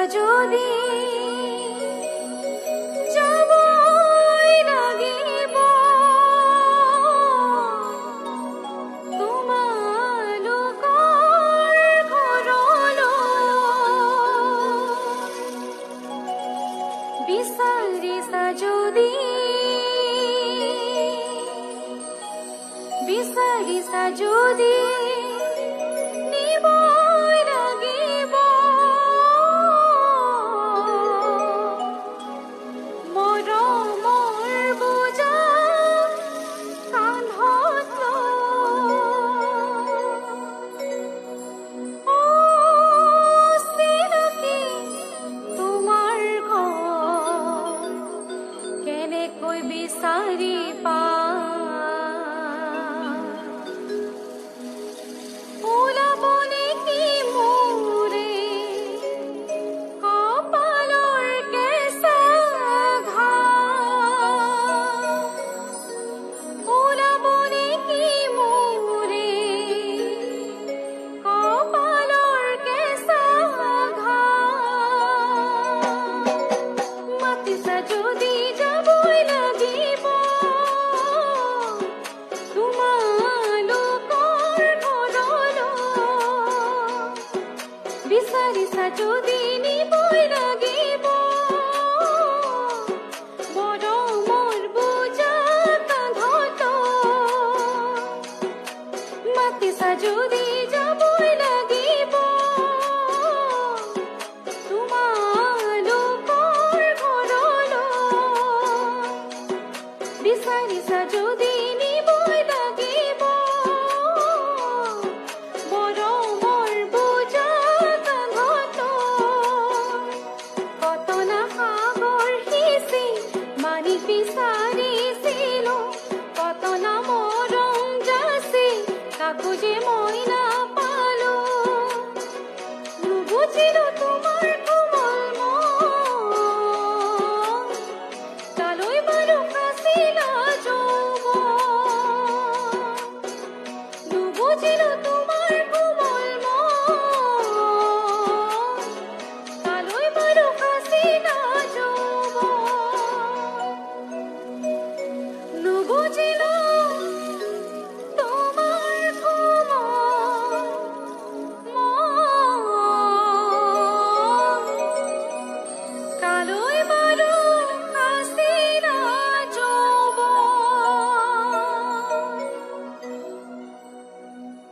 যদি যাবই লাগিব তোমালোকৰ ঘৰলৈ বিচাৰিছা যদি নিবই লাগিব মৰমৰ বোজা কান্ধত চিনাকি তোমাৰ ঘৰ কেনেকৈ বিচাৰি বিচাৰিছা যদি নিবই লাগিব মৰমৰ বোজা কান্ধত মাতিছা যদি যাবই লাগিব তোমালোকৰ ঘৰলৈ বিচাৰিছা যদি নিবই লাগিব বিচাৰিছিলো কত না মৰম যাচি কাকো যে মই নাপালো নুবুজিলো তোমাৰ কোমল মন তালৈ বাৰু ফাঁচিলা যৌৱন নুবুজিলো